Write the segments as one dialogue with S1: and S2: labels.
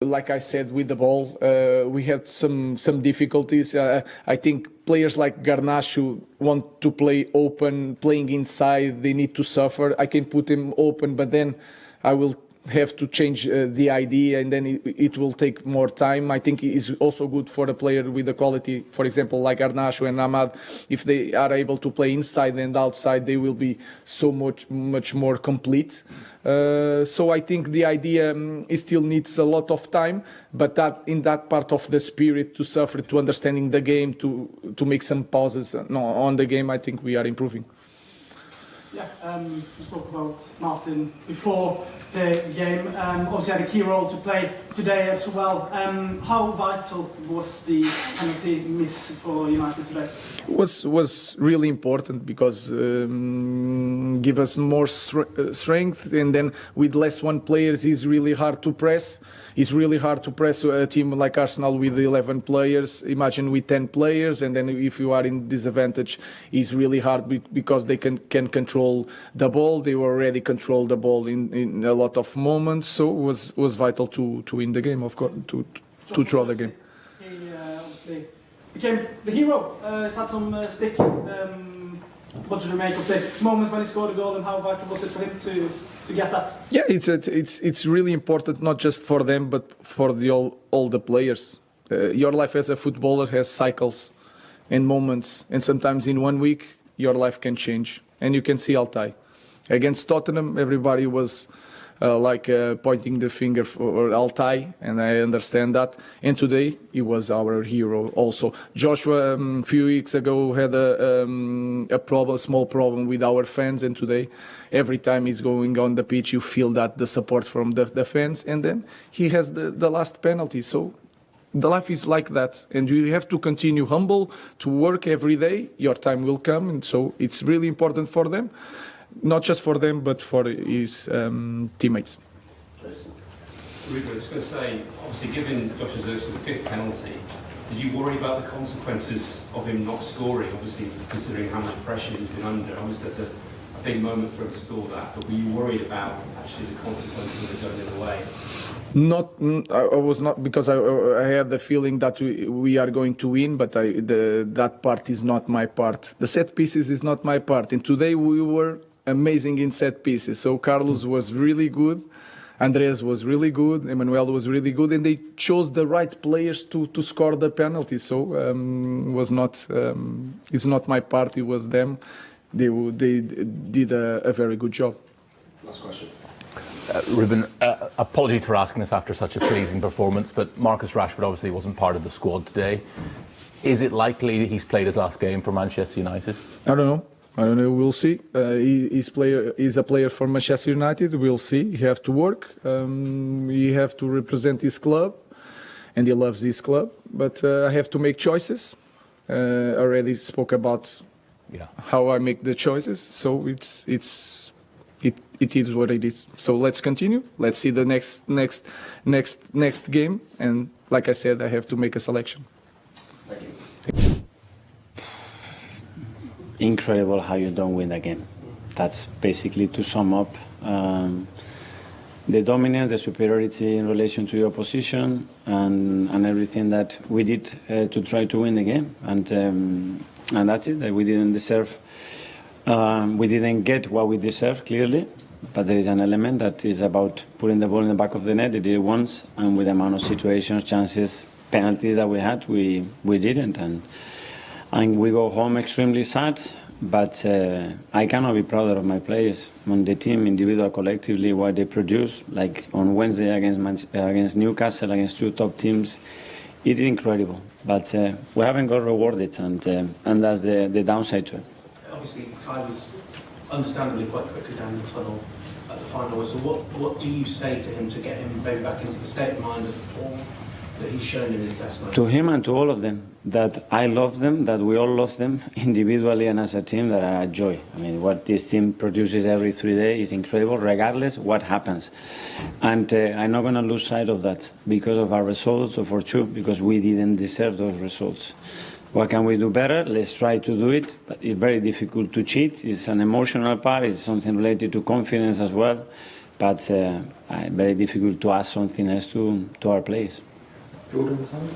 S1: like I said, with the ball, we had some difficulties. I think players like Garnacho want to play open, playing inside. They need to suffer. I can put him open, but then I will have to change the idea, and then it will take more time. I think it's also good for a player with the quality, for example, like Garnacho and Ahmad. If they are able to play inside and outside, they will be so much more complete. So I think the idea it still needs a lot of time, but that in that part of the spirit to suffer, to understanding the game, to make some pauses on the game, I think we are improving.
S2: Yeah, we spoke about Martin before the game. Obviously had a key role to play today as well. How vital was the penalty miss for United today?
S1: Was really important because give us more strength, and then with less one players is really hard to press. It's really hard to press a team like Arsenal with 11 players. Imagine with 10 players, and then if you are in disadvantage, it's really hard because they can control the ball. They already control the ball in a lot of moments, so it was vital to win the game, of course, to draw the game.
S2: He obviously became the hero. He's had some stick. What did you make of the moment when he scored a goal, and how vital was it for him to get that?
S1: Yeah, it's really important, not just for them, but for all the players. Your life as a footballer has cycles and moments, and sometimes in 1 week your life can change. And you can see Altay against Tottenham. Everybody was pointing the finger for Altay, and I understand that. And today he was our hero also. Joshua a few weeks ago had a small problem with our fans, and today every time he's going on the pitch you feel that the support from the fans, and then he has the last penalty. So the life is like that, and you have to continue humble, to work every day. Your time will come, and so it's really important for them, not just for them, but for his teammates.
S3: Ruben, I was going to say, obviously, given Joshua Zirkzee the fifth penalty, did you worry about the consequences of him not scoring? Obviously, considering how much pressure he's been under, obviously there's a big moment for him to score that. But were you worried about actually the consequences of it going the other way?
S1: I was not, because I had the feeling that we are going to win, but that part is not my part. The set pieces is not my part, and today we were amazing in set pieces. So Carlos was really good, Andres was really good, Emmanuel was really good, and they chose the right players to score the penalty. So it's not my part, it was them. They did a very good job.
S4: Last question.
S5: Ruben, apologies for asking this after such a pleasing performance, but Marcus Rashford obviously wasn't part of the squad today. Is it likely he's played his last game for Manchester United?
S1: I don't know. We'll see. He's a player for Manchester United. We'll see. He have to work. He have to represent his club, and he loves his club. But I have to make choices. Already spoke about how I make the choices. So it is what it is. So let's continue. Let's see the next game. And like I said, I have to make a selection.
S4: Thank you.
S6: Incredible how you don't win the game. That's basically, to sum up, the dominance, the superiority in relation to your opposition, and everything that we did to try to win the game. And that's it. We didn't deserve. We didn't get what we deserved, clearly, but there is an element that is about putting the ball in the back of the net. They did it once, and with the amount of situations, chances, penalties that we had, we didn't. And we go home extremely sad, but I cannot be prouder of my players, on the team, individual, collectively, what they produce. Like on Wednesday against Newcastle, against two top teams, it is incredible. But we haven't got rewarded, and that's the downside to it.
S7: Obviously, Kai was understandably quite quickly down the tunnel at the final whistle. What do you say to him to get him maybe back into the state of mind of the form that he's shown in his best moments?
S6: To him and to all of them, that I love them, that we all love them individually and as a team, that are a joy. I mean, what this team produces every 3 days is incredible, regardless what happens. And I'm not going to lose sight of that because of our results, or for sure, because we didn't deserve those results. What can we do better? Let's try to do it, but it's very difficult to cheat. It's an emotional part, it's something related to confidence as well. but very difficult to ask something else to our players.
S4: Jordan, the same?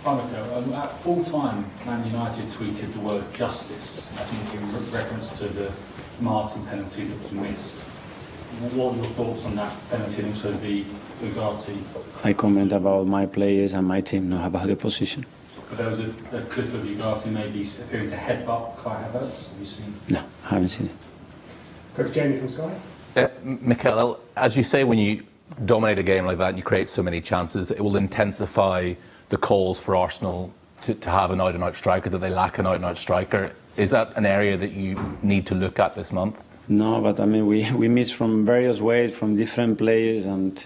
S8: At full time, Man United tweeted the word justice, I think in reference to the Martin penalty that was missed. What are your thoughts on that penalty and also the Ugarte?
S6: I comment about my players and my team, not about the position.
S8: But there was a clip of Ugarte maybe appearing to headbutt Kai Havertz. Have you seen?
S6: No, I haven't seen it.
S4: Go to Jamie from Sky.
S5: Mikel, as you say, when you dominate a game like that and you create so many chances, it will intensify the calls for Arsenal to have an out-and-out striker, that they lack an out-and-out striker. Is that an area that you need to look at this month?
S6: No, but I mean, we miss from various ways, from different players, and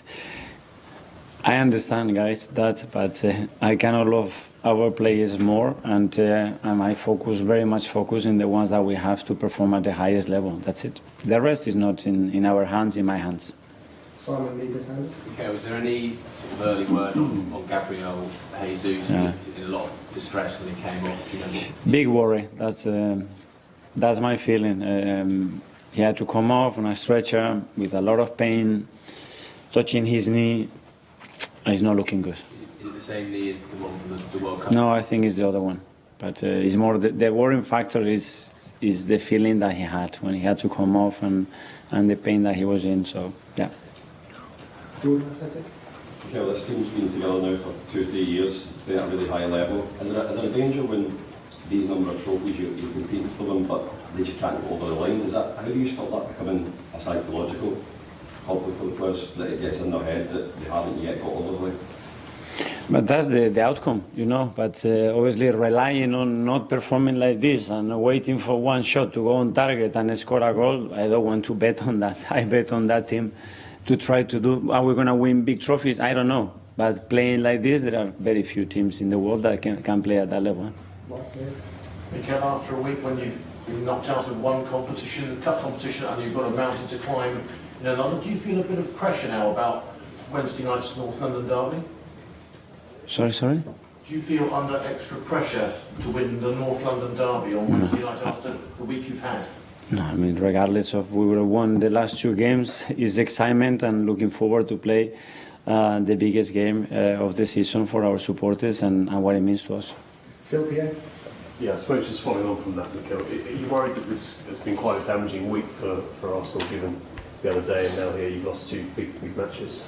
S6: I understand, guys, that, but I cannot love our players more, and I focus very much in the ones that we have to perform at the highest level. That's it. The rest is not in our hands, in my hands.
S4: Simon, lead this hand.
S9: Okay, was there any sort of early word on Gabriel Jesus?
S6: Yeah.
S9: He was in a lot of distress when he came off. You know,
S6: Big worry. That's my feeling. He had to come off on a stretcher with a lot of pain, touching his knee. It's not looking good.
S9: is it the same knee as the one from the World Cup?
S6: No, I think it's the other one. But it's more the worrying factor is the feeling that he had when he had to come off and the pain that he was in. So yeah.
S4: Jordan, Athletic.
S10: Okay, this team's been together now for 2-3 years, playing at a really high level. Is there a danger when these number of trophies you're competing for them, but they just can't go over the line? How do you stop that becoming a psychological problem for the players, that it gets in their head that they haven't yet got over the line?
S6: But that's the outcome, you know. But obviously relying on not performing like this and waiting for one shot to go on target and score a goal, I don't want to bet on that. I bet on that team to try to do. Are we going to win big trophies? I don't know. But playing like this, there are very few teams in the world that can play at that level.
S7: Mikel, after a week when you've been knocked out of one competition, cup competition, and you've got a mountain to climb in another, do you feel a bit of pressure now about Wednesday night's North London derby?
S6: Sorry?
S7: Do you feel under extra pressure to win the North London derby on Wednesday night after the week you've had?
S6: No, I mean, regardless of we would have won the last 2 games, is excitement and looking forward to play the biggest game of the season for our supporters and what it means to us.
S4: Phil, Pierre.
S11: Yeah, I suppose just following on from that, Mikel, are you worried that this has been quite a damaging week for Arsenal, given the other day and now here you've lost 2 big matches?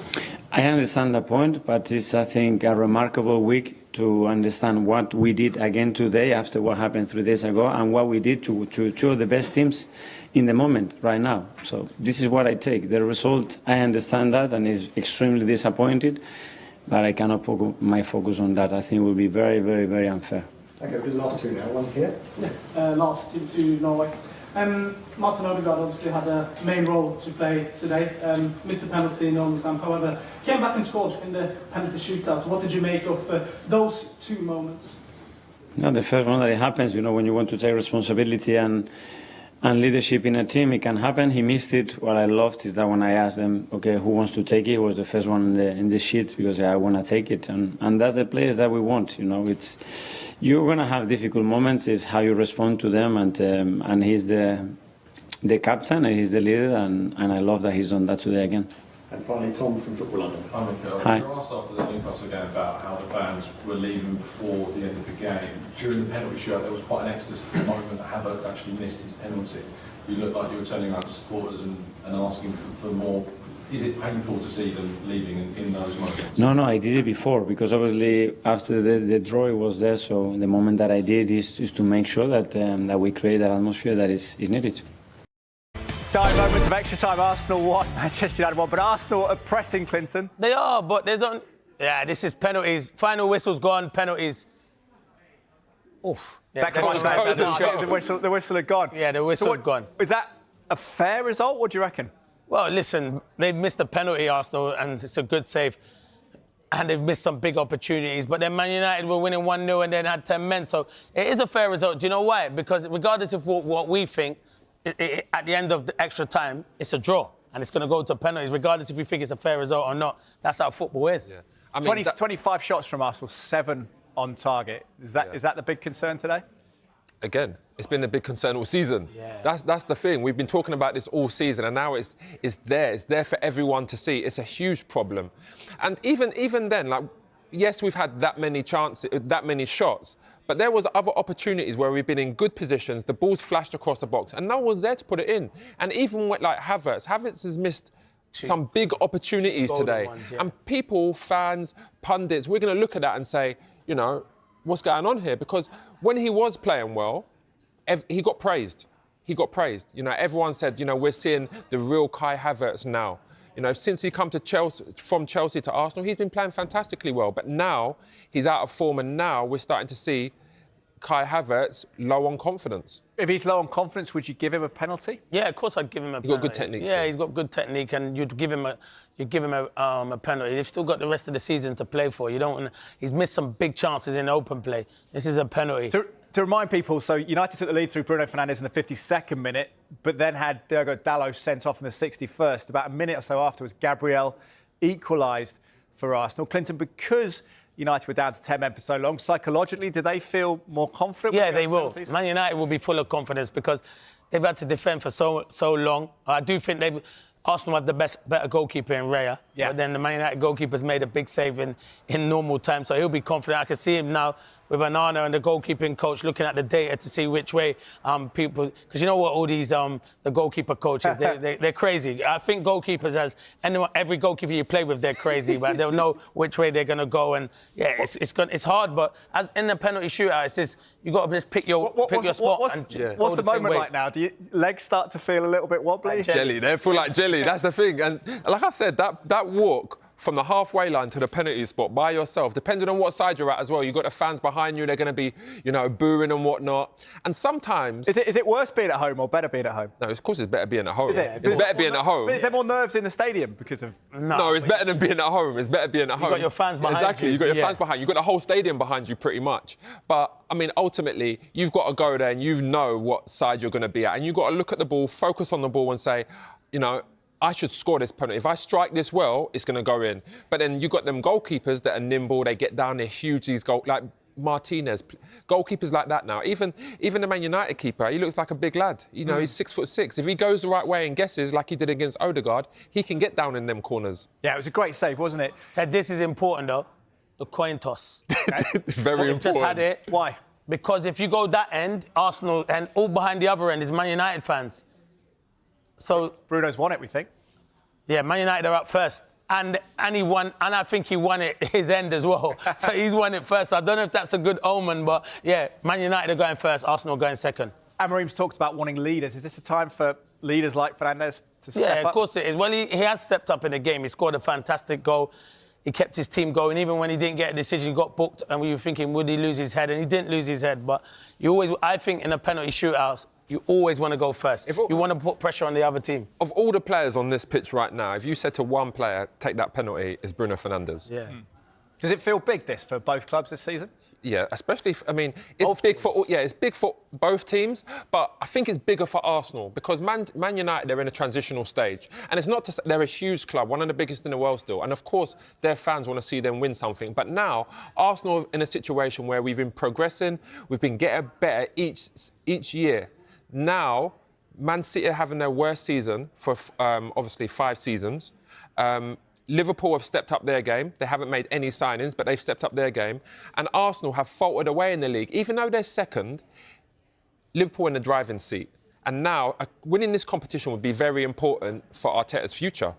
S6: I understand the point, but it's, I think, a remarkable week to understand what we did again today after what happened 3 days ago and what we did to 2 of the best teams in the moment right now. So this is what I take. The result, I understand that and is extremely disappointed, but I cannot put my focus on that. I think it will be very, very, very unfair.
S4: Okay, we'll do the last 2 now. One here.
S2: Last into Norway. Martin Odegaard obviously had a main role to play today. Missed the penalty in normal time, however, came back and scored in the penalty shootout. What did you make of those 2 moments?
S6: No, the first one that it happens, you know, when you want to take responsibility and leadership in a team, it can happen. He missed it. What I loved is that when I asked them, okay, who wants to take it? He was the first one in the sheet because I want to take it. And that's the players that we want, you know. You're going to have difficult moments. It's how you respond to them. And he's the captain and he's the leader. And I love that he's done that today again.
S4: And finally, Tom from Football London.
S12: Hi, Mikel.
S6: Hi.
S12: You were asked after the Newcastle game about how the fans were leaving before the end of the game. During the penalty shootout, there was quite an exodus at the moment that Havertz actually missed his penalty. You looked like you were turning around to supporters and asking for more. Is it painful to see them leaving in those moments?
S6: No, I did it before because obviously after the draw it was there. So the moment that I did is to make sure that we create that atmosphere that is needed.
S13: Dying moments of extra time. Arsenal 1, Manchester United 1. But Arsenal are pressing, Clinton.
S14: They are, but there's on. Yeah, this is penalties. Final whistle's gone. Penalties. Oof. Yeah,
S13: the whistle had gone.
S14: Yeah, the whistle had gone.
S13: Is that a fair result? What do you reckon?
S14: Well, listen, they've missed a penalty, Arsenal, and it's a good save. And they've missed some big opportunities. But then Man United were winning 1-0 and then had 10 men. So it is a fair result. Do you know why? Because regardless of what we think, at the end of the extra time, it's a draw. And it's going to go to penalties, regardless if we think it's a fair result or not. That's how football is.
S13: Yeah. I mean, 25 shots from Arsenal, 7 on target. Is that the big concern today?
S15: again, it's been a big concern all season.
S14: Yeah.
S15: That's the thing. We've been talking about this all season, and now it's there. It's there for everyone to see. It's a huge problem. And even then, like, yes, we've had that many chances, that many shots, but there was other opportunities where we've been in good positions, the ball's flashed across the box, and no one's there to put it in. And even with, like, Havertz has missed some big opportunities today.
S14: Ones, yeah.
S15: And people, fans, pundits, we're going to look at that and say, you know, what's going on here? Because when he was playing well, he got praised. He got praised. You know, everyone said, you know, we're seeing the real Kai Havertz now. You know, since he come to Chelsea, from Chelsea to Arsenal, he's been playing fantastically well. But now he's out of form, and now we're starting to see Kai Havertz low on confidence.
S13: If he's low on confidence, would you give him a penalty?
S14: Yeah, of course I'd give him a penalty.
S15: He's got good technique.
S14: Yeah, he's got good technique, and you'd give him a penalty. They've still got the rest of the season to play for. You don't want. He's missed some big chances in open play. This is a penalty.
S13: To remind people, so United took the lead through Bruno Fernandes in the 52nd minute, but then had Diogo Dalot sent off in the 61st. About a minute or so afterwards, Gabriel equalised for Arsenal. Clinton, because United were down to 10 men for so long, psychologically, do they feel more confident?
S14: Yeah, they will. Man United will be full of confidence because they've had to defend for so long. I do think Arsenal have the better goalkeeper in Raya.
S13: Yeah.
S14: But then the Man United goalkeeper's made a big save in normal time, so he'll be confident. I can see him now with Anana and the goalkeeping coach looking at the data to see which way people... Because you know what, all these the goalkeeper coaches, they're crazy. I think goalkeepers, every goalkeeper you play with, they're crazy, but they'll know which way they're going to go. And, yeah, it's hard, but as in the penalty shootout, it's just... You've got to just pick your spot.
S13: What's the moment like now? Do your legs start to feel a little bit wobbly?
S15: Jelly. They feel like jelly. That's the thing. And like I said, that walk from the halfway line to the penalty spot by yourself, depending on what side you're at as well. You've got the fans behind you. They're going to be, you know, booing and whatnot. And sometimes...
S13: Is it worse being at home or better being at home?
S15: No, of course it's better being at home.
S13: Is it?
S15: It's better being at home.
S13: But is there more nerves in the stadium because of...
S15: No, it's better than being at home. It's better being at home.
S14: You've got your fans behind you.
S15: Exactly. You've got your fans behind you. You've got the whole stadium behind you pretty much. But, I mean, ultimately, you've got to go there and you know what side you're going to be at. And you've got to look at the ball, focus on the ball and say, you know, I should score this penalty. If I strike this well, it's going to go in. But then you've got them goalkeepers that are nimble. They get down, they're huge, these like Martinez. Goalkeepers like that now. Even the Man United keeper, he looks like a big lad. You know, he's 6'6". If he goes the right way and guesses like he did against Odegaard, he can get down in them corners.
S13: Yeah, it was a great save, wasn't it?
S14: Ted, this is important, though. The coin toss.
S15: Very important.
S14: Just had it.
S13: Why?
S14: Because if you go that end, Arsenal, and all behind the other end is Man United fans. So
S13: Bruno's won it, we think.
S14: Yeah, Man United are up first. And he won, and I think he won it his end as well. So he's won it first. I don't know if that's a good omen, but yeah, Man United are going first, Arsenal going second.
S13: Amorim's talked about wanting leaders. Is this a time for leaders like Fernandes to step up?
S14: Yeah, of course it is. Well, he has stepped up in the game. He scored a fantastic goal. He kept his team going. Even when he didn't get a decision, he got booked, and we were thinking, would he lose his head? And he didn't lose his head. But I think in a penalty shootout, you always want to go first. You want to put pressure on the other team.
S15: Of all the players on this pitch right now, if you said to one player, take that penalty, it's Bruno Fernandes.
S14: Yeah.
S13: Does it feel big, this, for both clubs this season?
S15: Yeah, especially, I mean, it's big for both teams, but I think it's bigger for Arsenal because Man United, they're in a transitional stage. And it's not to say they're a huge club, one of the biggest in the world still. And of course, their fans want to see them win something. But now, Arsenal in a situation where we've been progressing, we've been getting better each year. Now, Man City are having their worst season for obviously 5 seasons. Liverpool have stepped up their game. They haven't made any signings, but they've stepped up their game. And Arsenal have faltered away in the league. Even though they're second, Liverpool in the driving seat. And now, winning this competition would be very important for Arteta's future.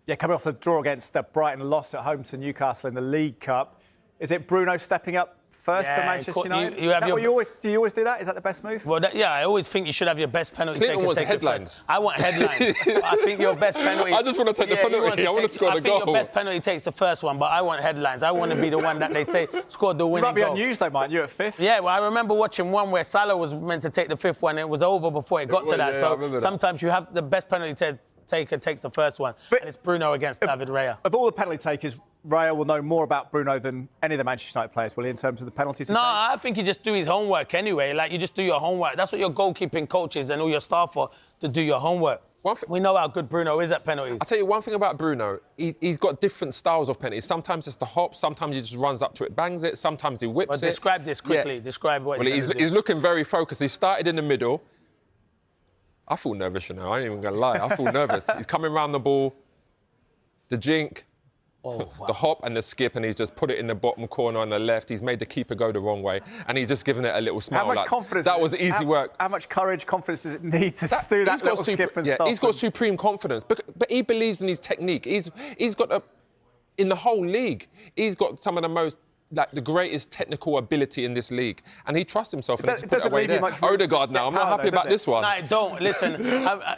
S13: Yeah, coming off the draw against Brighton, loss at home to Newcastle in the League Cup. Is it Bruno stepping up first for Manchester United? Do you always do that? Is that the best move?
S14: Well, I always think you should have your best penalty
S15: Clinton
S14: taker
S15: wants
S14: take
S15: headlines.
S14: I want headlines. I think your best penalty...
S15: I just want to take the penalty. I want to score the goal.
S14: I think your best penalty takes the first one, but I want headlines. I want to be the one that they say scored the winning goal.
S13: You might be unused though, mate. You're at 5th.
S14: Yeah, well, I remember watching one where Salah was meant to take the 5th one and it was over before it got to that. So sometimes you have the best penalty taker takes the first one, and it's Bruno against David Raya.
S13: Of all the penalty takers, Raya will know more about Bruno than any of the Manchester United players, will he, in terms of the penalties?
S14: No, I think you just do his homework anyway. Like, you just do your homework. That's what your goalkeeping coaches and all your staff are, to do your homework. We know how good Bruno is at penalties.
S15: I'll tell you one thing about Bruno. He's got different styles of penalties. Sometimes it's the hop, sometimes he just runs up to it, bangs it, sometimes he whips it.
S14: Describe this quickly.
S15: Yeah.
S14: Describe what
S15: he's looking very focused. He started in the middle. I feel nervous, you know. I ain't even going to lie. I feel nervous. He's coming round the ball, the jink, the hop and the skip, and he's just put it in the bottom corner on the left. He's made the keeper go the wrong way, and he's just given it a little smile.
S13: How much confidence?
S15: That was easy work.
S13: How much courage, confidence does it need to do that little skip and stop?
S15: He's got supreme confidence, but he believes in his technique. He's got in the whole league, he's got some of the most, like, the greatest technical ability in this league, and he trusts himself. And
S13: it doesn't leave you much room.
S15: Odegaard now. I'm not happy about this one.
S14: No, I don't. Listen,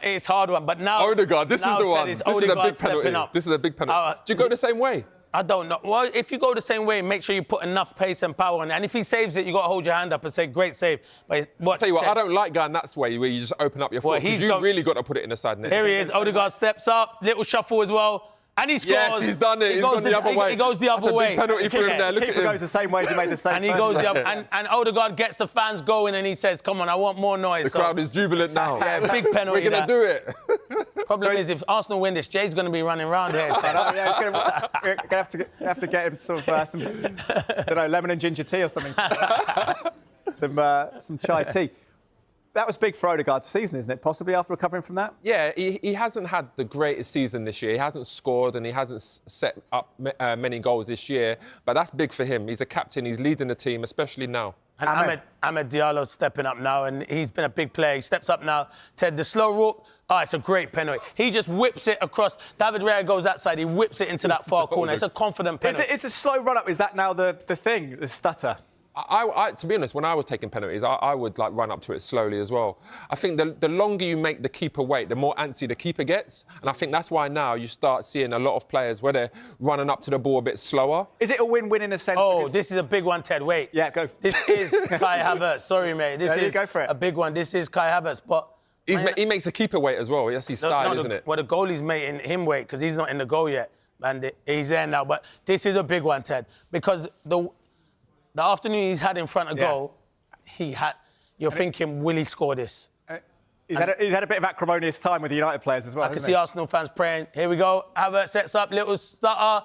S14: it's a hard one, but now...
S15: Odegaard, this is the one. This is a big penalty. This is a big penalty. Do you go the same way?
S14: I don't know. Well, if you go the same way, make sure you put enough pace and power on it. And if he saves it, you got to hold your hand up and say, great save. But
S15: I'll tell you what, I don't like going that way where you just open up your foot, because you've really got to put it in the side net.
S14: Here he is. Odegaard steps up, little shuffle as well. And he scores.
S15: Yes, he's done it. He's gone the other way.
S14: He goes the other way.
S15: That's a big penalty for him there. Look at him.
S13: Keeper goes the same way as he made the save.
S14: And he goes the other, and Odegaard gets the fans going, and he says, "Come on, I want more noise."
S15: The crowd is jubilant now.
S14: Yeah, big penalty.
S15: We're going to do it.
S14: Problem is, if Arsenal win this, Jay's going to be running around here.
S13: We're going to have to get him sort of some, I don't know, lemon and ginger tea or something. some chai tea. That was big for Odegaard's season, isn't it? Possibly after recovering from that?
S15: Yeah, he hasn't had the greatest season this year. He hasn't scored and he hasn't set up many goals this year. But that's big for him. He's a captain. He's leading the team, especially now.
S14: And Ahmed Diallo's stepping up now, and he's been a big player. He steps up now. Ted, the slow walk, it's a great penalty. He just whips it across. David Raya goes that side. He whips it into that far corner. It's a confident penalty.
S13: It's a slow run-up. Is that now the thing, the stutter?
S15: To be honest, when I was taking penalties, I would like run up to it slowly as well. I think the longer you make the keeper wait, the more antsy the keeper gets. And I think that's why now you start seeing a lot of players where they're running up to the ball a bit slower.
S13: Is it a win-win in a sense?
S14: Oh, this is a big one, Ted. Wait.
S13: Yeah, go.
S14: This is Kai Havertz. Sorry, mate. This is
S13: go for it.
S14: A big one. This is Kai Havertz. But
S15: he makes the keeper wait as well. That's his style, isn't it?
S14: Well, the goalie's making him wait because he's not in the goal yet. And he's there now. But this is a big one, Ted, because the afternoon he's had in front of goal, you're thinking, will he score this?
S13: He's had a bit of acrimonious time with the United players as well.
S14: I can see Arsenal fans praying. Here we go. Havertz sets up, little stutter.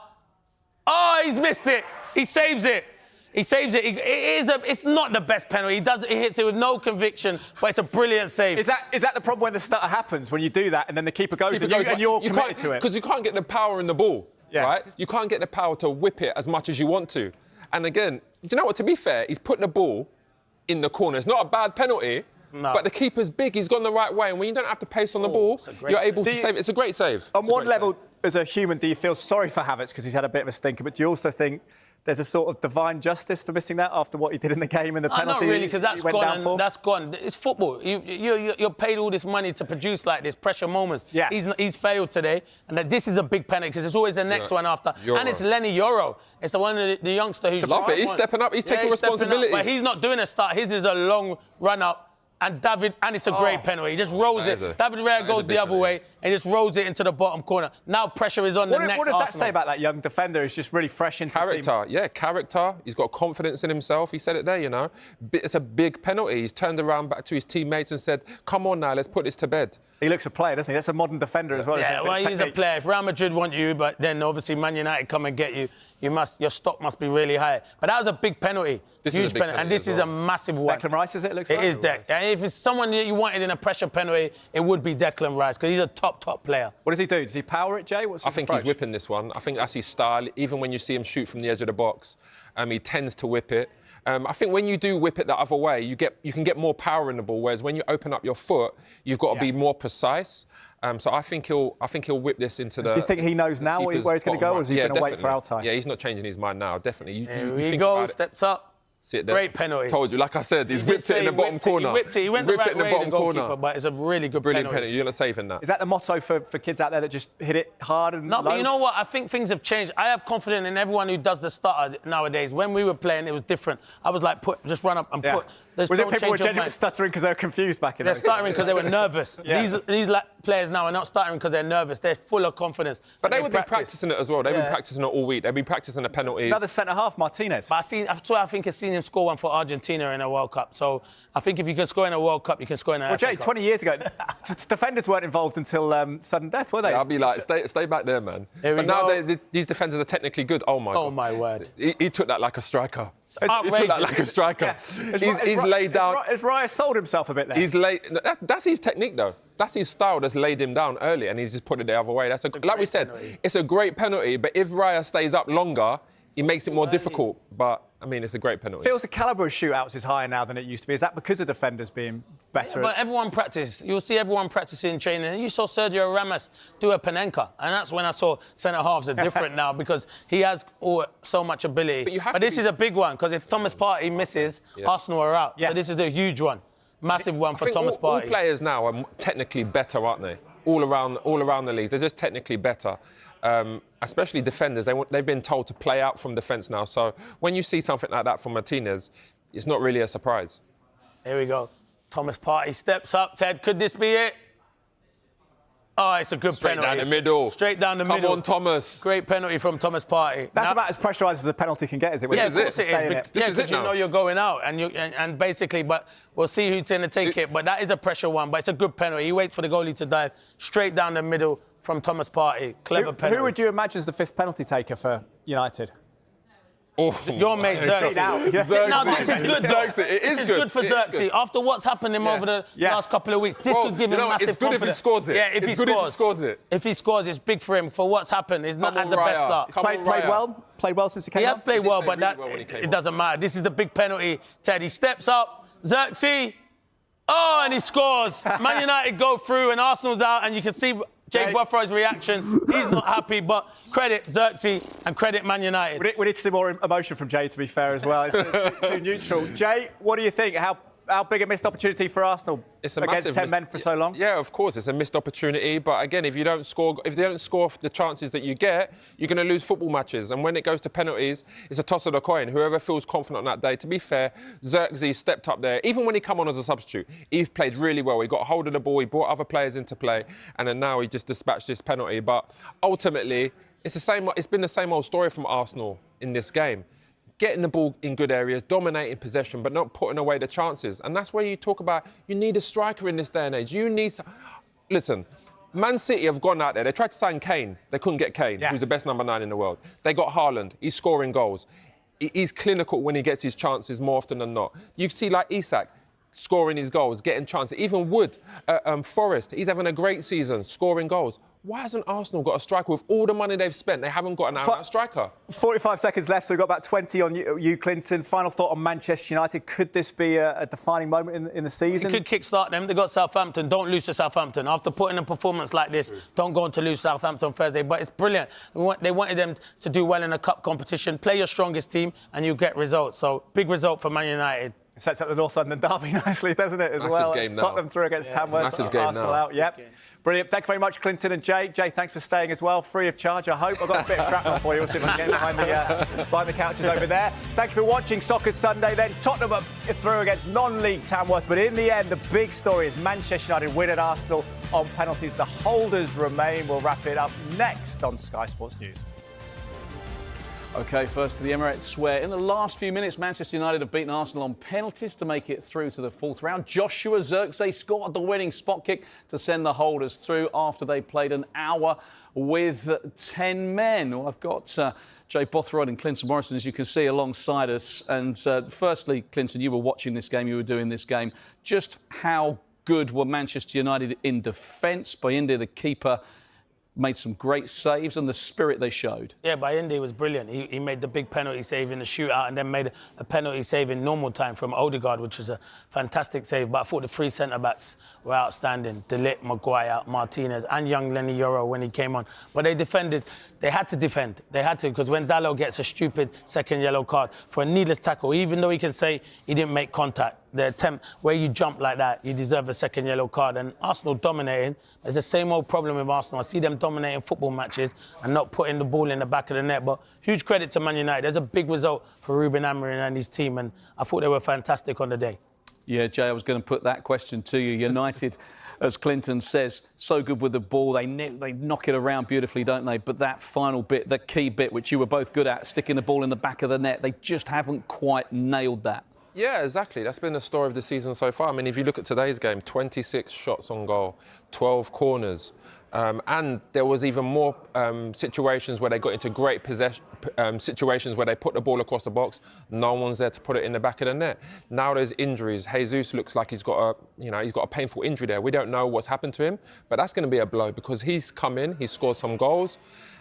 S14: Oh, he's missed it. He saves it. He saves it. It's not the best penalty. He hits it with no conviction, but it's a brilliant save.
S13: Is that the problem when the stutter happens, when you do that and then the keeper goes and you're committed to it?
S15: Because you can't get the power in the ball, right? You can't get the power to whip it as much as you want to. And again, do you know what? To be fair, he's putting the ball in the corner. It's not a bad penalty, but the keeper's big. He's gone the right way. And when you don't have to pace on the ball, you're able to save it. It's a great save.
S13: On one level, as a human, do you feel sorry for Havertz because he's had a bit of a stinker? But do you also think there's a sort of divine justice for missing that after what he did in the game and the penalty?
S14: Not really, because that's gone. That's gone. It's football. You're paid all this money to produce like this pressure moments.
S13: Yeah.
S14: He's failed today, and this is a big penalty because there's always the next one after.
S15: Euro.
S14: And it's Lenny Euro. It's the one of the youngster who's
S15: love it. He's stepping up. He's taking responsibility.
S14: But he's not doing a start. His is a long run up. And it's a great penalty. He just rolls it. David Raya goes the other way and just rolls it into the bottom corner. Now pressure is on the next
S13: What does that
S14: Arsenal.
S13: say about that young defender who's just really fresh into the team?
S15: Yeah, character. He's got confidence in himself. He said it there, you know. It's a big penalty. He's turned around back to his teemates and said, come on now, let's put this to bed.
S13: He looks a player, doesn't he? That's a modern defender as well.
S14: Yeah, well, he's a player. If Real Madrid want you, but then obviously Man United come and get you, your stock must be really high. But that was a big penalty. Huge penalty. And this is a massive one.
S13: Declan Rice, is it? Looks like?
S14: It is Declan. And if it's someone that you wanted in a pressure penalty, it would be Declan Rice, because he's a top player.
S13: What does he do? Does he power it, Jay?
S15: I think he's whipping this one. I think that's his style. Even when you see him shoot from the edge of the box, he tends to whip it. I think when you do whip it the other way, you can get more power in the ball. Whereas when you open up your foot, you've got to be more precise. So I think he'll whip this into the.
S13: Do you think he knows now where he's going to go, or is he going to wait for Altay?
S15: Yeah, he's not changing his mind now. Definitely.
S14: Here he goes, steps up.
S15: See it there.
S14: Great penalty.
S15: Told you, like I said, he's whipped it in the bottom corner.
S14: He whipped it. He went the right way, the goalkeeper, but it's a really good
S15: brilliant penalty. You're not saving that.
S13: Is that the motto for kids out there that just hit it hard and low?
S14: But you know what? I think things have changed. I have confidence in everyone who does the starter nowadays. When we were playing, it was different. I was like, just run up and put.
S13: Was it
S14: don't
S13: people were
S14: change your
S13: genuinely
S14: mind.
S13: stuttering because they were confused back in
S14: They're
S13: those days?
S14: stuttering because they were nervous.
S13: Yeah.
S14: These players now are not stuttering because they're nervous. They're full of confidence.
S15: But they would be
S14: practice.
S15: practicing it as well. They've been practicing it all week. They've been practicing the penalties.
S13: Another centre-half, Martinez.
S14: But I think I've seen him score one for Argentina in a World Cup. So I think if you can score in a World Cup, you can score in a
S13: Well,
S14: FA
S13: Jay,
S14: Cup.
S13: 20 years ago, defenders weren't involved until sudden death, were they?
S15: I'll be like, stay back there, man.
S14: Here we
S15: But now
S14: go.
S15: these defenders are technically good. Oh, my God.
S14: Oh, my word.
S15: He took that like a striker. He took
S14: Outrageous.
S15: that like a striker. He's laid down.
S13: Has Raya sold himself a bit there?
S15: He's laid. That's his technique, though. That's his style that's laid him down early, and he's just put it the other way. Like we said, it's a great penalty, but if Raya stays up longer, he makes it more difficult. But, I mean, it's a great penalty.
S13: Feels the calibre of shootouts is higher now than it used to be. Is that because of defenders being better?
S14: But everyone practice. You'll see everyone practicing training. And you saw Sergio Ramos do a Panenka. And that's when I saw centre-halves are different now because he has so much ability. But this is a big one because if Thomas Partey misses, Arsenal are out. So this is a huge one. Massive one for Thomas Partey.
S15: All players now are technically better, aren't they? All around the leagues. They're just technically better. Especially defenders. They've been told to play out from defence now. So when you see something like that from Martinez, it's not really a surprise.
S14: Here we go. Thomas Partey steps up. Ted, could this be it? Oh, it's a good penalty.
S15: Straight down the middle.
S14: Straight down the middle.
S15: Come on, Thomas.
S14: Great penalty from Thomas Partey.
S13: That's about as pressurised as a penalty can get, is it?
S14: Yeah, of course it is. Because you
S15: now.
S14: know you're going out and basically, but we'll see who's going to take it. But that is a pressure one, but it's a good penalty. He waits for the goalie to dive straight down the middle from Thomas Partey. Clever penalty.
S13: Who would you imagine is the fifth penalty taker for United?
S15: Oh,
S14: your mate, Xerxes. Now, this is good, though.
S15: Xerxes. It is
S14: this
S15: good.
S14: Good for
S15: It is
S14: Xerxes.
S15: good.
S14: After what's happened to him over the last couple of weeks, this could give him massive
S15: it's good
S14: confidence.
S15: if he scores it.
S14: Yeah, if
S15: it's
S14: he
S15: good
S14: scores.
S15: if he scores it.
S14: If he scores, it's big for him. For what's happened, he's not had the best start.
S13: Played well since he came
S14: He
S13: on?
S14: has played well, but it doesn't matter. This is the big penalty. Ted, he steps up. Xerxes. Oh, and he scores. Man United go through and Arsenal's out, and you can see Jay Buffro's reaction. He's not happy, but credit Xerxes and credit Man United.
S13: We need to see more emotion from Jay, to be fair, as well. It's too neutral. Jay, what do you think? How big a missed opportunity for Arsenal against 10 men for so long?
S15: Yeah, of course, it's a missed opportunity. But again, if they don't score the chances that you get, you're going to lose football matches. And when it goes to penalties, it's a toss of the coin. Whoever feels confident on that day. To be fair, Xerxes stepped up there. Even when he came on as a substitute, he played really well. He got hold of the ball, he brought other players into play, and then now he just dispatched this penalty. But ultimately, it's been the same old story from Arsenal in this game. Getting the ball in good areas, dominating possession, but not putting away the chances. And that's where you talk about you need a striker in this day and age. Listen, Man City have gone out there. They tried to sign Kane. They couldn't get Kane, who's the best number 9 in the world. They got Haaland. He's scoring goals. He's clinical when he gets his chances more often than not. You see, like Isak, scoring his goals, getting chances. Even Wood, Forest, he's having a great season, scoring goals. Why hasn't Arsenal got a striker with all the money they've spent? They haven't got an out-and-out striker.
S13: 45 seconds left, so we've got about 20 on you, Clinton. Final thought on Manchester United. Could this be a defining moment in the season?
S14: It could kickstart them. They got Southampton. Don't lose to Southampton. After putting a performance like this, don't go on to lose Southampton on Thursday. But it's brilliant. They wanted them to do well in a cup competition. Play your strongest team and you get results. So big result for Man United.
S13: Sets up the North London derby nicely, doesn't it, as
S15: Massive
S13: well?
S15: game now.
S13: Tottenham through against Tamworth.
S15: Massive game
S13: Arsenal
S15: now.
S13: out, yep. Brilliant. Thank you very much, Clinton and Jay. Jay, thanks for staying as well, free of charge, I hope. I've got a bit of shrapnel for you. We'll see if I can get behind the couches over there. Thank you for watching Soccer Sunday. Then Tottenham are through against non-league Tamworth. But in the end, the big story is Manchester United win at Arsenal on penalties. The holders remain. We'll wrap it up next on Sky Sports News.
S16: OK, first to the Emirates, where in the last few minutes, Manchester United have beaten Arsenal on penalties to make it through to the fourth round. Joshua Zirkzee scored the winning spot kick to send the holders through after they played an hour with 10 men. Well, I've got Jay Bothroyd and Clinton Morrison, as you can see, alongside us. And firstly, Clinton, you were watching this game, you were doing this game. Just how good were Manchester United in defence? Bayinde, the keeper, made some great saves, and the spirit they showed.
S14: Yeah, Bayinde was brilliant. He made the big penalty save in the shootout and then made a penalty save in normal time from Odegaard, which was a fantastic save. But I thought the three centre-backs were outstanding. De Ligt, Maguire, Martinez, and young Lenny Yoro when he came on. But they defended. They had to defend. They had to, because when Dalot gets a stupid second yellow card for a needless tackle, even though he can say he didn't make contact, the attempt where you jump like that, you deserve a second yellow card. And Arsenal dominating. There's the same old problem with Arsenal. I see them dominating football matches and not putting the ball in the back of the net. But huge credit to Man United. There's a big result for Ruben Amorim and his team, and I thought they were fantastic on the day.
S16: Yeah, Jay, I was going to put that question to you. United, as Clinton says, so good with the ball. They knock it around beautifully, don't they? But that final bit, the key bit, which you were both good at, sticking the ball in the back of the net, they just haven't quite nailed that.
S15: Yeah, exactly. That's been the story of the season so far. I mean, if you look at today's game, 26 shots on goal, 12 corners. And there was even more situations where they got into great possession, situations where they put the ball across the box. No one's there to put it in the back of the net. Now there's injuries. Jesus looks like he's got a painful injury there. We don't know what's happened to him, but that's going to be a blow because he's come in, he's scored some goals.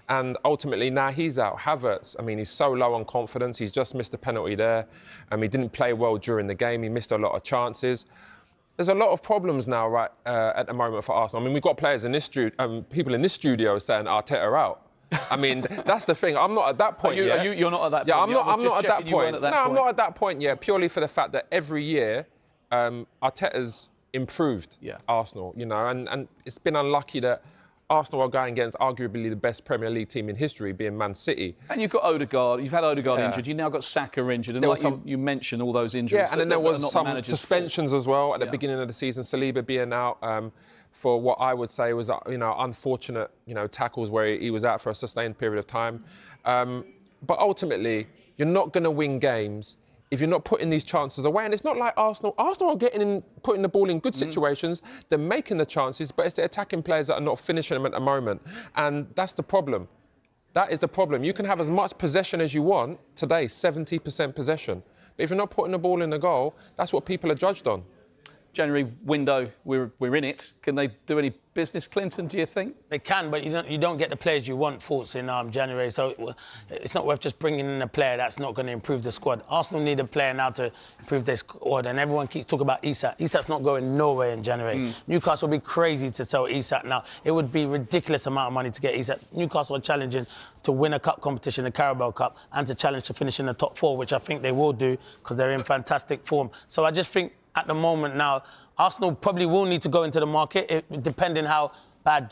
S15: And ultimately now he's out. Havertz, I mean, he's so low on confidence. He's just missed a penalty there. He didn't play well during the game. He missed a lot of chances. There's a lot of problems now, right, at the moment for Arsenal. I mean, we've got players in this studio, people in this studio saying Arteta out. I mean, that's the thing. I'm not at that point yet.
S16: You're not at that point.
S15: Yeah, I'm not at that point.
S16: I'm
S15: not at that point yet. Purely for the fact that every year Arteta's improved Arsenal, you know, and it's been unlucky that Arsenal are going against arguably the best Premier League team in history, being Man City.
S16: And you've got Odegaard. You've had Odegaard injured. You've now got Saka injured. And like you mentioned all those injuries.
S15: Yeah, and then there was some suspensions as well at the beginning of the season. Saliba being out for what I would say was, unfortunate, tackles where he was out for a sustained period of time. But ultimately, you're not going to win games if you're not putting these chances away. And it's not like Arsenal. Arsenal are putting the ball in good situations. They're making the chances, but it's the attacking players that are not finishing them at the moment. And that's the problem. That is the problem. You can have as much possession as you want today, 70% possession. But if you're not putting the ball in the goal, that's what people are judged on.
S16: January window, we're in it. Can they do any business, Clinton, do you think?
S14: They can, but you don't get the players you want, Thoughts, in January. So it's not worth just bringing in a player that's not going to improve the squad. Arsenal need a player now to improve their squad, and everyone keeps talking about Isak. Isak's not going nowhere in January. Newcastle will be crazy to sell Isak now. It would be a ridiculous amount of money to get Isak. Newcastle are challenging to win a cup competition, the Carabao Cup, and to challenge to finish in the top 4, which I think they will do because they're in fantastic form. So I just think at the moment now, Arsenal probably will need to go into the market, depending how bad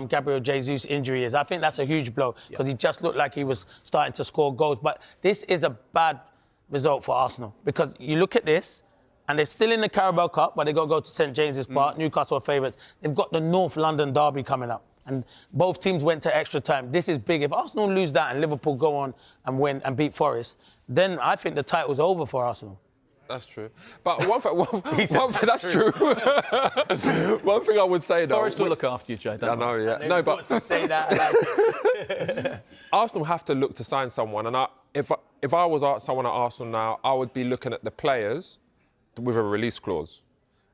S14: Gabriel Jesus' injury is. I think that's a huge blow because he just looked like he was starting to score goals. But this is a bad result for Arsenal because you look at this and they're still in the Carabao Cup, but they've got to go to St James's Park. Newcastle are favourites. They've got the North London derby coming up. And both teams went to extra time. This is big. If Arsenal lose that and Liverpool go on and win and beat Forest, then I think the title's over for Arsenal.
S15: That's true. But one thing that's true. One thing I would say, though...
S16: Forest will look after you, Jay.
S15: I know, yeah. No, but...
S14: say that.
S15: Arsenal have to look to sign someone. And if I was someone at Arsenal now, I would be looking at the players with a release clause.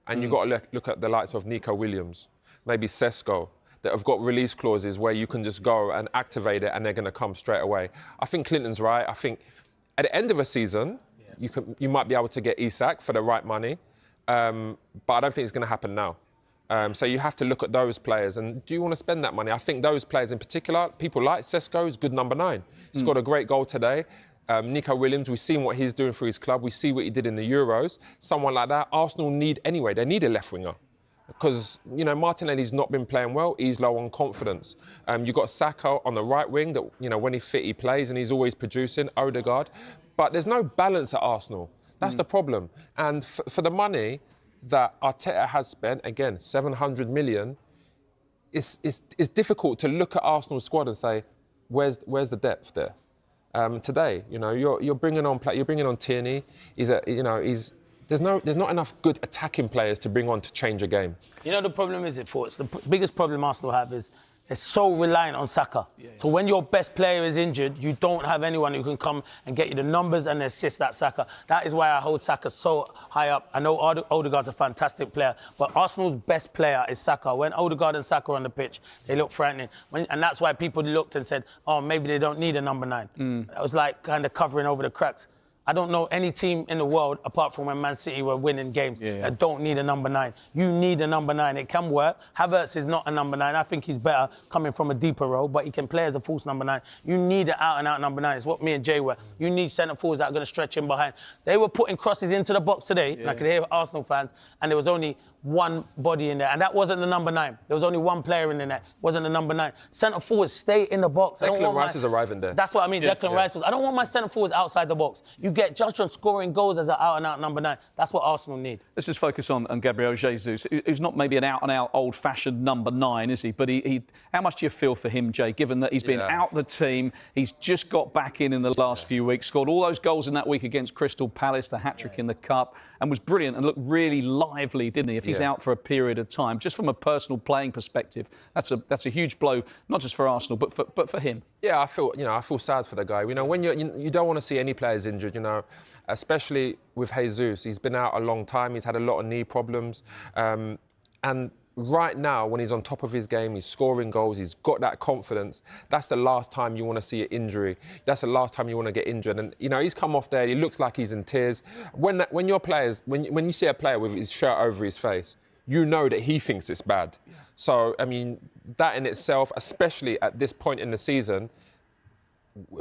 S15: And you've got to look at the likes of Nico Williams, maybe Sesko, that have got release clauses where you can just go and activate it and they're going to come straight away. I think Clinton's right. I think at the end of a season... You might be able to get Isak for the right money, but I don't think it's going to happen now. So you have to look at those players and do you want to spend that money? I think those players in particular, people like Sesko is good number 9. He scored a great goal today. Nico Williams, we've seen what he's doing for his club. We see what he did in the Euros. Someone like that, Arsenal need anyway. They need a left winger. Because, Martinelli's not been playing well. He's low on confidence. You've got Saka on the right wing that, when he's fit, he plays and he's always producing. Odegaard. But there's no balance at Arsenal. That's the problem. And for the money that Arteta has spent, again, 700 million, it's difficult to look at Arsenal's squad and say, where's the depth there? Today, you're bringing on Tierney. There's not enough good attacking players to bring on to change a game.
S14: The problem is, Thoughts, the biggest problem Arsenal have is they're so reliant on Saka. So when your best player is injured, you don't have anyone who can come and get you the numbers and assist that Saka. That is why I hold Saka so high up. I know Odegaard's a fantastic player, but Arsenal's best player is Saka. When Odegaard and Saka are on the pitch, they look frightening. And that's why people looked and said, oh, maybe they don't need a number 9. It was like kind of covering over the cracks. I don't know any team in the world, apart from when Man City were winning games, that don't need a number 9. You need a number 9. It can work. Havertz is not a number 9. I think he's better coming from a deeper role, but he can play as a false number 9. You need an out-and-out number 9. It's what me and Jay were. You need centre-forwards that are going to stretch in behind. They were putting crosses into the box today, and I could hear Arsenal fans, and there was only one body in there, and that wasn't the number 9. There was only one player in there. It wasn't the number 9. Centre-forwards, stay in the box.
S15: Declan Rice is arriving there.
S14: That's what I mean. Declan Rice was. I don't want my centre-forwards outside the box. You get Joshua scoring goals as an out-and-out number 9, that's what Arsenal need.
S16: Let's just focus on Gabriel Jesus, who's not maybe an out-and-out old-fashioned number 9, is he? But how much do you feel for him, Jay, given that he's been out the team, he's just got back in the last few weeks, scored all those goals in that week against Crystal Palace, the hat-trick in the Cup, and was brilliant and looked really lively, didn't he, if he's out for a period of time? Just from a personal playing perspective, that's a huge blow, not just for Arsenal, but for him.
S15: Yeah, I feel sad for the guy. You know, when you don't want to see any players injured, you know, especially with Jesus. He's been out a long time. He's had a lot of knee problems. And right now, when he's on top of his game, he's scoring goals, he's got that confidence, that's the last time you want to see an injury. That's the last time you want to get injured. And, you know, he's come off there, he looks like he's in tears. When you see a player with his shirt over his face, you know that he thinks it's bad. So, I mean, that in itself, especially at this point in the season,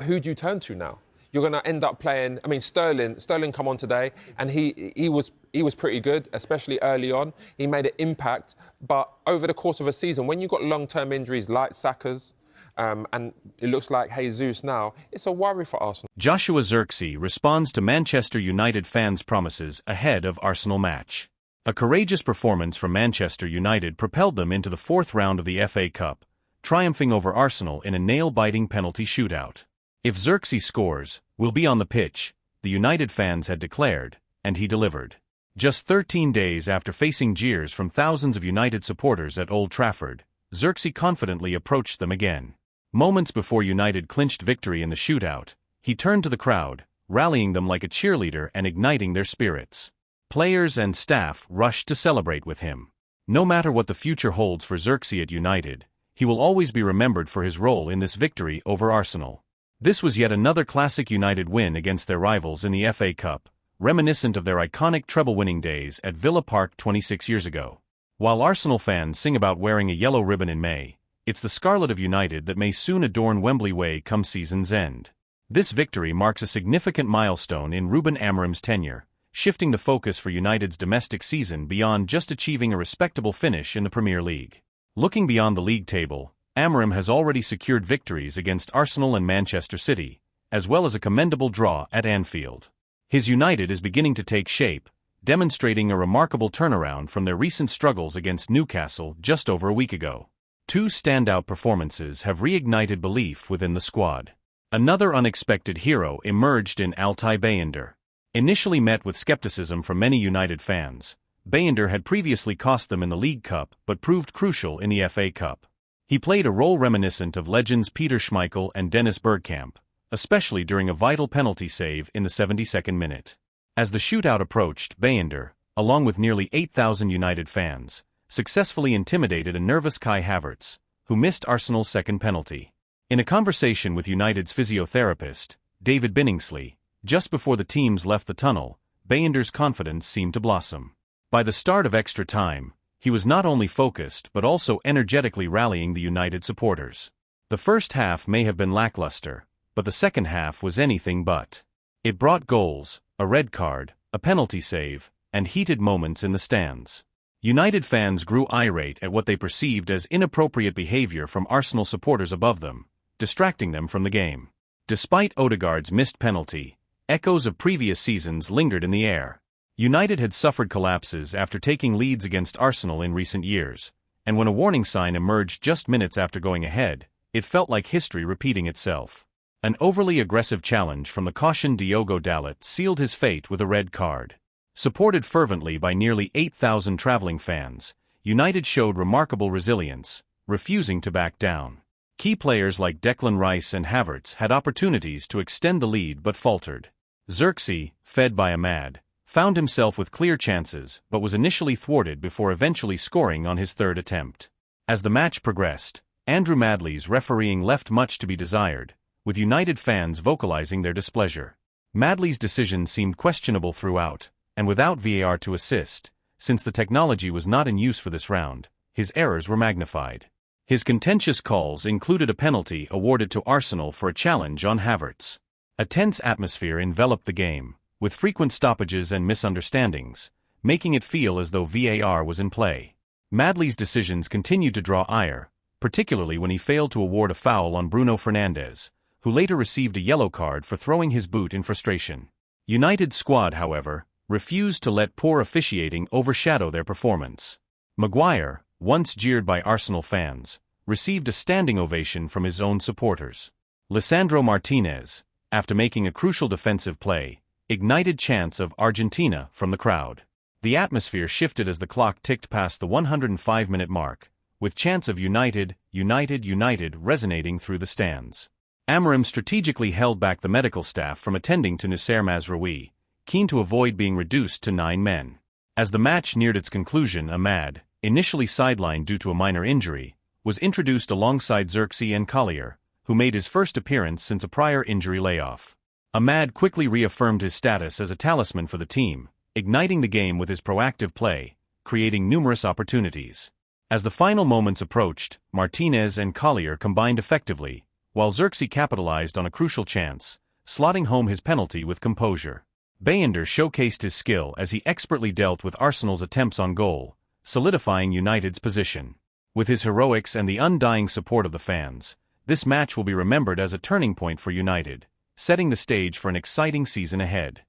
S15: who do you turn to now? You're going to end up playing. I mean, Sterling come on today, and he was pretty good, especially early on. He made an impact, but over the course of a season, when you've got long-term injuries like Saka's, and it looks like Jesus now, it's a worry for Arsenal.
S17: Joshua Zirkzee responds to Manchester United fans' promises ahead of Arsenal match. A courageous performance from Manchester United propelled them into the fourth round of the FA Cup, triumphing over Arsenal in a nail-biting penalty shootout. If Zirkzee scores, we'll be on the pitch, the United fans had declared, and he delivered. Just 13 days after facing jeers from thousands of United supporters at Old Trafford, Zirkzee confidently approached them again. Moments before United clinched victory in the shootout, he turned to the crowd, rallying them like a cheerleader and igniting their spirits. Players and staff rushed to celebrate with him. No matter what the future holds for Zirkzee at United, he will always be remembered for his role in this victory over Arsenal. This was yet another classic United win against their rivals in the FA Cup, reminiscent of their iconic treble-winning days at Villa Park 26 years ago. While Arsenal fans sing about wearing a yellow ribbon in May, it's the scarlet of United that may soon adorn Wembley Way come season's end. This victory marks a significant milestone in Ruben Amorim's tenure, shifting the focus for United's domestic season beyond just achieving a respectable finish in the Premier League. Looking beyond the league table, Amorim has already secured victories against Arsenal and Manchester City, as well as a commendable draw at Anfield. His United is beginning to take shape, demonstrating a remarkable turnaround from their recent struggles against Newcastle just over a week ago. Two standout performances have reignited belief within the squad. Another unexpected hero emerged in Altay Bayındır. Initially met with skepticism from many United fans, Bayındır had previously cost them in the League Cup but proved crucial in the FA Cup. He played a role reminiscent of legends Peter Schmeichel and Dennis Bergkamp, especially during a vital penalty save in the 72nd minute. As the shootout approached, Bayındır, along with nearly 8,000 United fans, successfully intimidated a nervous Kai Havertz, who missed Arsenal's second penalty. In a conversation with United's physiotherapist, David Binningsley, just before the teams left the tunnel, Bayındır's confidence seemed to blossom. By the start of extra time, he was not only focused but also energetically rallying the United supporters. The first half may have been lackluster, but the second half was anything but. It brought goals, a red card, a penalty save, and heated moments in the stands. United fans grew irate at what they perceived as inappropriate behavior from Arsenal supporters above them, distracting them from the game. Despite Odegaard's missed penalty, echoes of previous seasons lingered in the air. United had suffered collapses after taking leads against Arsenal in recent years, and when a warning sign emerged just minutes after going ahead, it felt like history repeating itself. An overly aggressive challenge from the cautioned Diogo Dalot sealed his fate with a red card. Supported fervently by nearly 8,000 travelling fans, United showed remarkable resilience, refusing to back down. Key players like Declan Rice and Havertz had opportunities to extend the lead but faltered. Zirkzee, fed by Ahmad, found himself with clear chances but was initially thwarted before eventually scoring on his third attempt. As the match progressed, Andrew Madley's refereeing left much to be desired, with United fans vocalizing their displeasure. Madley's decision seemed questionable throughout, and without VAR to assist, since the technology was not in use for this round, his errors were magnified. His contentious calls included a penalty awarded to Arsenal for a challenge on Havertz. A tense atmosphere enveloped the game, with frequent stoppages and misunderstandings, making it feel as though VAR was in play. Madley's decisions continued to draw ire, particularly when he failed to award a foul on Bruno Fernandes, who later received a yellow card for throwing his boot in frustration. United's squad, however, refused to let poor officiating overshadow their performance. Maguire, once jeered by Arsenal fans, received a standing ovation from his own supporters. Lisandro Martinez, after making a crucial defensive play, ignited chants of Argentina from the crowd. The atmosphere shifted as the clock ticked past the 105-minute mark, with chants of United, United, United resonating through the stands. Amorim strategically held back the medical staff from attending to Noussair Mazraoui, keen to avoid being reduced to 9 men. As the match neared its conclusion, Ahmad, initially sidelined due to a minor injury, was introduced alongside Xerxes and Collier, who made his first appearance since a prior injury layoff. Ahmad quickly reaffirmed his status as a talisman for the team, igniting the game with his proactive play, creating numerous opportunities. As the final moments approached, Martinez and Collier combined effectively, while Xerxes capitalized on a crucial chance, slotting home his penalty with composure. Bayender showcased his skill as he expertly dealt with Arsenal's attempts on goal, solidifying United's position. With his heroics and the undying support of the fans, this match will be remembered as a turning point for United, setting the stage for an exciting season ahead.